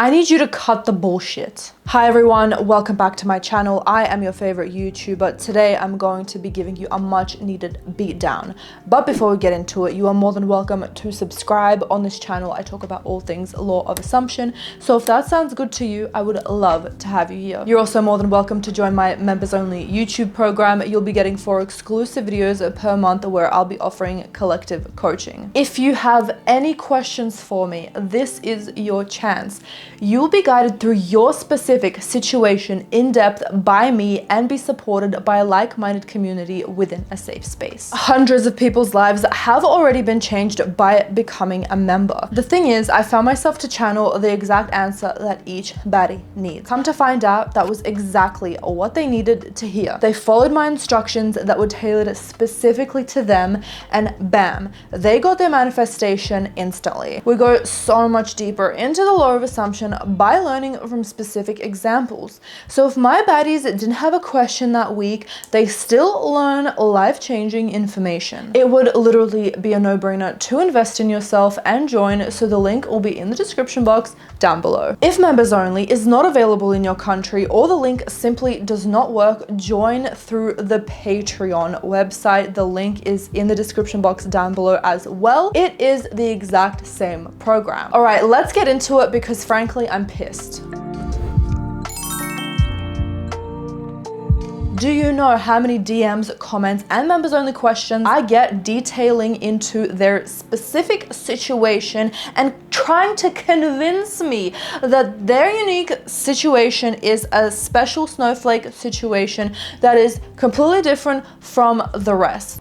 I need you to cut the bullshit. Hi everyone, welcome back to my channel. I am your favorite YouTuber. Today I'm going to be giving you a much needed beatdown. But before we get into it, you are more than welcome to subscribe. On this channel, I talk about all things law of assumption. So if that sounds good to you, I would love to have you here. You're also more than welcome to join my members only YouTube program. You'll be getting 4 exclusive videos per month where I'll be offering collective coaching. If you have any questions for me, this is your chance. You'll be guided through your specific situation in depth by me and be supported by a like-minded community within a safe space. Hundreds of people's lives have already been changed by becoming a member. The thing is, I found myself to channel the exact answer that each baddie needs. Come to find out, that was exactly what they needed to hear. They followed my instructions that were tailored specifically to them, and bam, they got their manifestation instantly. We go so much deeper into the law of assumption by learning from specific examples. So if my baddies didn't have a question that week, they still learn life-changing information. It would literally be a no-brainer to invest in yourself and join, so the link will be in the description box down below. If members only is not available in your country or the link simply does not work, join through the Patreon website. The link is in the description box down below as well. It is the exact same program. All right, let's get into it because frankly, I'm pissed. Do you know how many DMs, comments, and members only questions I get detailing into their specific situation and trying to convince me that their unique situation is a special snowflake situation that is completely different from the rest?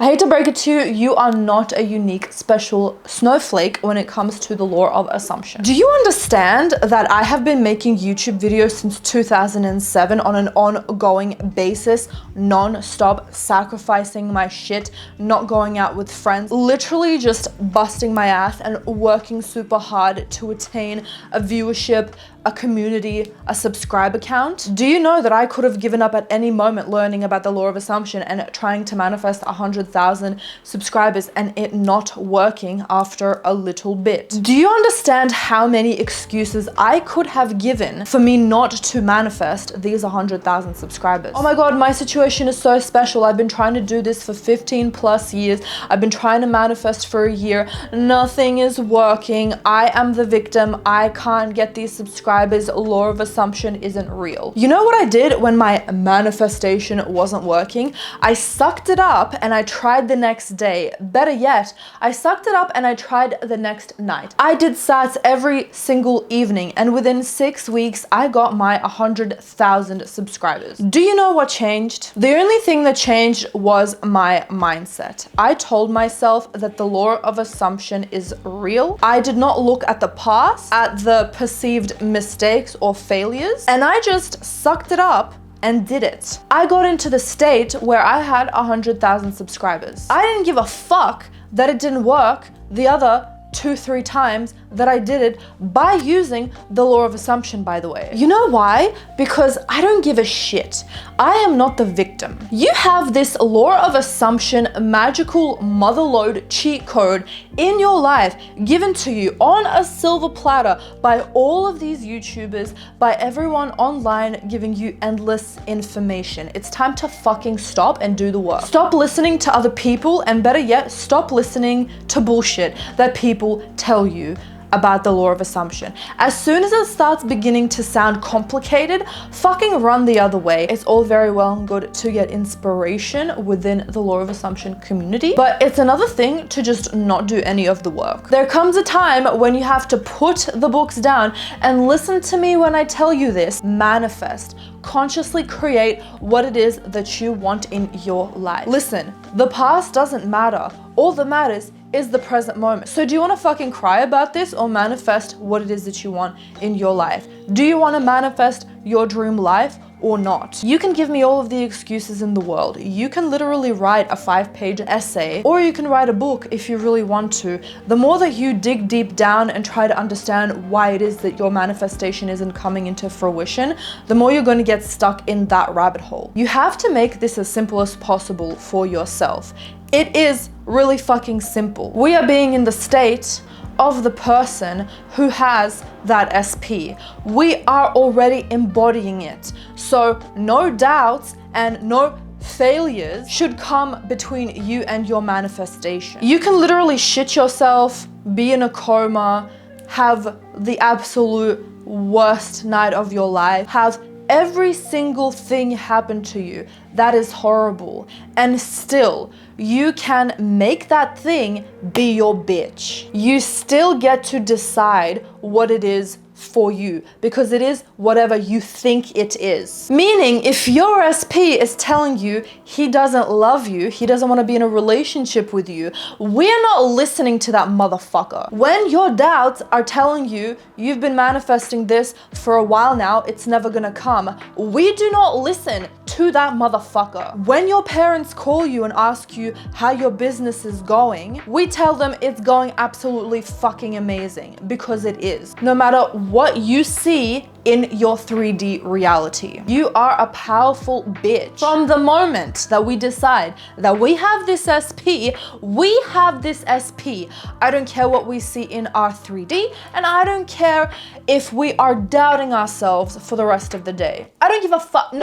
I hate to break it to you, you are not a unique special snowflake when it comes to the law of assumption. Do you understand that I have been making YouTube videos since 2007 on an ongoing basis, non-stop, sacrificing my shit, not going out with friends, literally just busting my ass and working super hard to attain a viewership, a community, a subscriber count? Do you know that I could have given up at any moment learning about the law of assumption and trying to manifest 100,000 subscribers and it not working after a little bit? Do you understand how many excuses I could have given for me not to manifest these 100,000 subscribers? Oh my God, my situation is so special. I've been trying to do this for 15 plus years. I've been trying to manifest for a year. Nothing is working. I am the victim. I can't get these subscribers. Law of assumption isn't real. You know what I did when my manifestation wasn't working? I sucked it up and I tried the next day. Better yet, I sucked it up and I tried the next night. I did sats every single evening, and within 6 weeks, I got my 100,000 subscribers. Do you know what changed? The only thing that changed was my mindset. I told myself that the law of assumption is real. I did not look at the past, at the perceived mistakes or failures, and I just sucked it up and did it. I got into the state where I had 100,000 subscribers. I didn't give a fuck that it didn't work the other 2-3 times that I did it by using the law of assumption, by the way. You know why? Because I don't give a shit. I am not the victim. You have this law of assumption magical motherlode cheat code in your life given to you on a silver platter by all of these YouTubers, by everyone online giving you endless information. It's time to fucking stop and do the work. Stop listening to other people, and better yet, stop listening to bullshit that people tell you about the law of assumption. As soon as it starts beginning to sound complicated, fucking run the other way. It's all very well and good to get inspiration within the law of assumption community, but it's another thing to just not do any of the work. There comes a time when you have to put the books down and listen to me when I tell you this. Manifest. Consciously create what it is that you want in your life. Listen, the past doesn't matter. All that matters is the present moment. So do you want to fucking cry about this or manifest what it is that you want in your life? Do you want to manifest your dream life or not? You can give me all of the excuses in the world. You can literally write a 5-page essay, or you can write a book if you really want to. The more that you dig deep down and try to understand why it is that your manifestation isn't coming into fruition, the more you're going to get stuck in that rabbit hole. You have to make this as simple as possible for yourself. It is really fucking simple. We are being in the state of the person who has that SP. We are already embodying it. So no doubts and no failures should come between you and your manifestation. You can literally shit yourself, be in a coma, have the absolute worst night of your life, have every single thing happen to you that is horrible, and still you can make that thing be your bitch. You still get to decide what it is for you, because it is whatever you think it is. Meaning, if your SP is telling you he doesn't love you, he doesn't want to be in a relationship with you, we're not listening to that motherfucker. When your doubts are telling you you've been manifesting this for a while now, it's never gonna come, we do not listen to that motherfucker. When your parents call you and ask you how your business is going, we tell them it's going absolutely fucking amazing, because it is. No matter what you see in your 3D reality, you are a powerful bitch. From the moment that we decide that we have this SP, we have this SP. I don't care what we see in our 3D, and I don't care if we are doubting ourselves for the rest of the day. I don't give a fuck.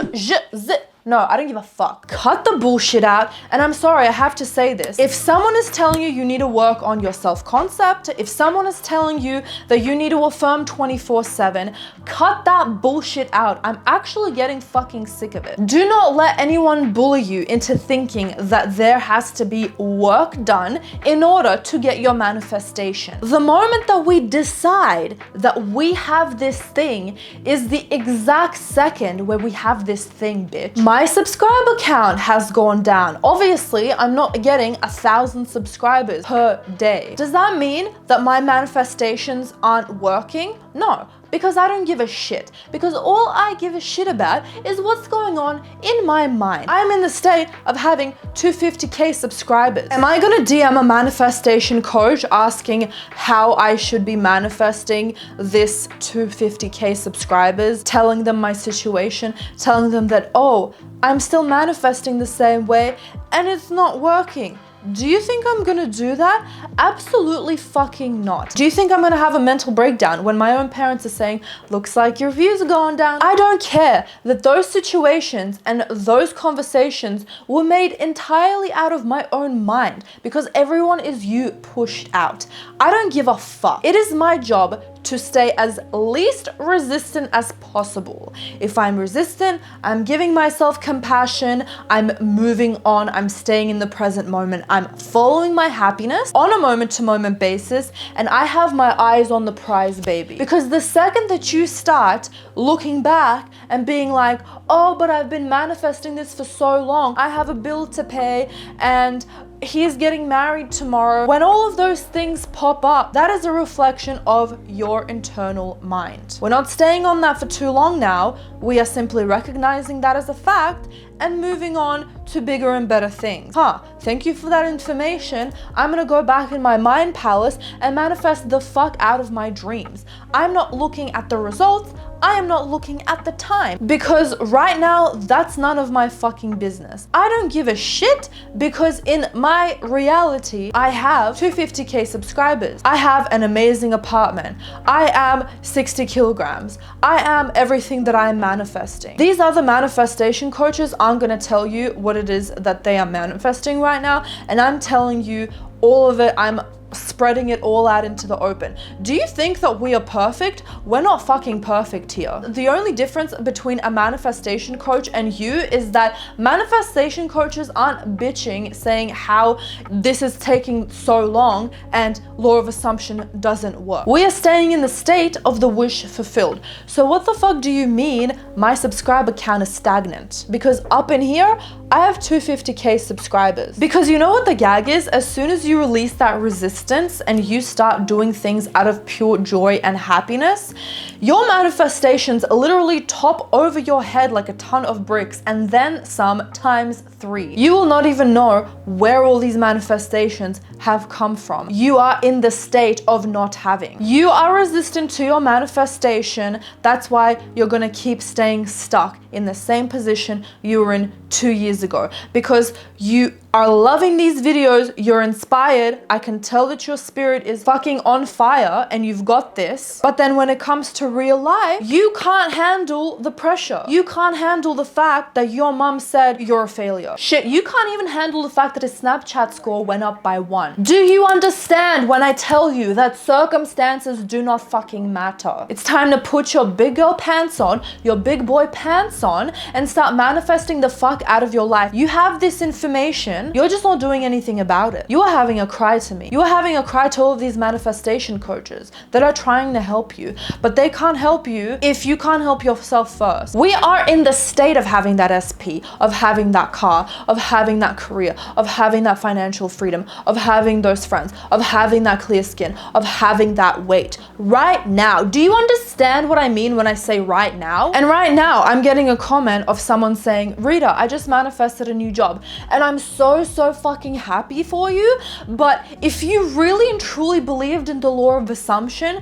No, I don't give a fuck. Cut the bullshit out. And I'm sorry, I have to say this. If someone is telling you you need to work on your self-concept, if someone is telling you that you need to affirm 24/7, cut that bullshit out. I'm actually getting fucking sick of it. Do not let anyone bully you into thinking that there has to be work done in order to get your manifestation. The moment that we decide that we have this thing is the exact second where we have this thing, bitch. My subscriber count has gone down. Obviously, I'm not getting 1,000 subscribers per day. Does that mean that my manifestations aren't working? No, because I don't give a shit. Because all I give a shit about is what's going on in my mind. I'm in the state of having 250k subscribers. Am I gonna DM a manifestation coach asking how I should be manifesting this 250k subscribers, telling them my situation, telling them that, oh, I'm still manifesting the same way and it's not working? Do you think I'm gonna do that? Absolutely fucking not. Do you think I'm gonna have a mental breakdown when my own parents are saying, looks like your views are going down? I don't care that those situations and those conversations were made entirely out of my own mind, because everyone is you pushed out. I don't give a fuck. It is my job to stay as least resistant as possible. If I'm resistant, I'm giving myself compassion, I'm moving on, I'm staying in the present moment, I'm following my happiness on a moment-to-moment basis, and I have my eyes on the prize, baby. Because the second that you start looking back and being like, oh, but I've been manifesting this for so long, I have a bill to pay, and he's getting married tomorrow. When all of those things pop up, that is a reflection of your internal mind. We're not staying on that for too long now. We are simply recognizing that as a fact and moving on to bigger and better things. Thank you for that information. I'm gonna go back in my mind palace and manifest the fuck out of my dreams. I'm not looking at the results, I am not looking at the time, because right now that's none of my fucking business. I don't give a shit, because in my reality, I have 250k subscribers. I have an amazing apartment. I am 60 kilograms. I am everything that I am manifesting. These other manifestation coaches aren't gonna tell you what it is that they are manifesting right now, and I'm telling you all of it. I'm spreading it all out into the open. Do you think that we are perfect? We're not fucking perfect here. The only difference between a manifestation coach and you is that manifestation coaches aren't bitching saying how this is taking so long and law of assumption doesn't work. We are staying in the state of the wish fulfilled. So what the fuck do you mean my subscriber count is stagnant? Because up in here, I have 250k subscribers. Because you know what the gag is? As soon as you release that resistance and you start doing things out of pure joy and happiness, your manifestations literally top over your head like a ton of bricks, and then some times 3. You will not even know where all these manifestations have come from. You are in the state of not having. You are resistant to your manifestation. That's why you're gonna keep staying stuck in the same position you were in 2 years ago, because you are loving these videos, you're inspired. I can tell that your spirit is fucking on fire and you've got this. But then when it comes to real life, you can't handle the pressure. You can't handle the fact that your mom said you're a failure. Shit, you can't even handle the fact that his Snapchat score went up by 1. Do you understand when I tell you that circumstances do not fucking matter? It's time to put your big girl pants on, your big boy pants on, and start manifesting the fuck out of your life. You have this information, you're just not doing anything about it. You are having a cry to me. You are having a cry to all of these manifestation coaches that are trying to help you, but they can't help you if you can't help yourself first. We are in the state of having that SP, of having that car, of having that career, of having that financial freedom, of having those friends, of having that clear skin, of having that weight right now. Do you understand what I mean when I say right now? And right now I'm getting a comment of someone saying, Rita, I just manifested a new job, and I'm so fucking happy for you. But if you really and truly believed in the law of assumption,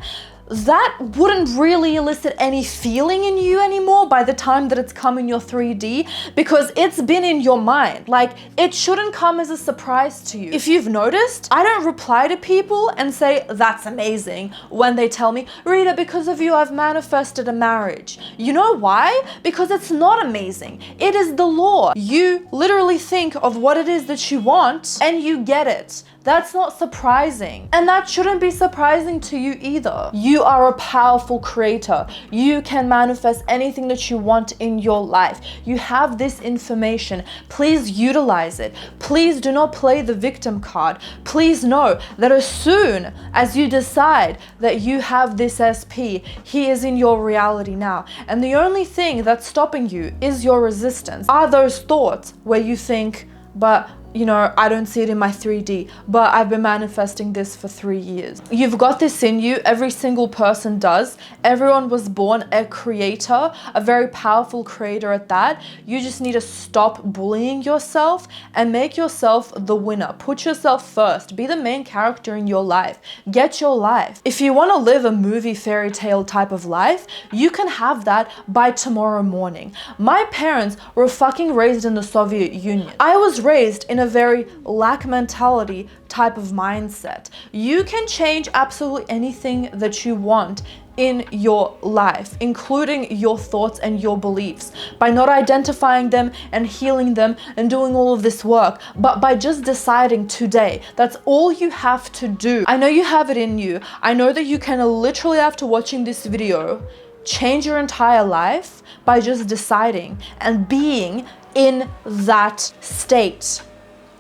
that wouldn't really elicit any feeling in you anymore by the time that it's come in your 3D, because it's been in your mind. Like, it shouldn't come as a surprise to you. If you've noticed, I don't reply to people and say, that's amazing, when they tell me, Rita, because of you, I've manifested a marriage. You know why? Because it's not amazing. It is the law. You literally think of what it is that you want and you get it. That's not surprising. And that shouldn't be surprising to you either. You are a powerful creator. You can manifest anything that you want in your life. You have this information. Please utilize it. Please do not play the victim card. Please know that as soon as you decide that you have this SP, he is in your reality now. And the only thing that's stopping you is your resistance. Are those thoughts where you think, but you know, I don't see it in my 3D, but I've been manifesting this for 3 years. You've got this in you. Every single person does. Everyone was born a creator, a very powerful creator at that. You just need to stop bullying yourself and make yourself the winner. Put yourself first. Be the main character in your life. Get your life. If you want to live a movie fairy tale type of life, you can have that by tomorrow morning. My parents were fucking raised in the Soviet Union. I was raised in a very lack mentality type of mindset. You can change absolutely anything that you want in your life, including your thoughts and your beliefs, by not identifying them and healing them and doing all of this work, but by just deciding today. That's all you have to do. I know you have it in you. I know that you can literally, after watching this video, change your entire life by just deciding and being in that state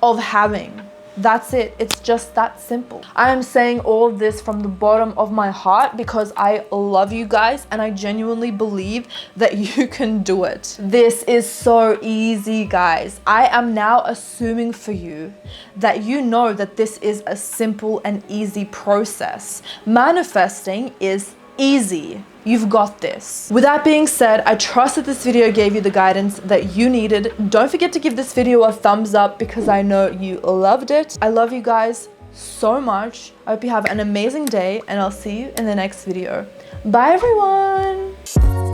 of having. That's it. It's just that simple. I am saying all of this from the bottom of my heart because I love you guys and I genuinely believe that you can do it. This is so easy, guys. I am now assuming for you that you know that this is a simple and easy process. Manifesting is easy. You've got this. With that being said, I trust that this video gave you the guidance that you needed. Don't forget to give this video a thumbs up because I know you loved it. I love you guys so much. I hope you have an amazing day and I'll see you in the next video. Bye everyone.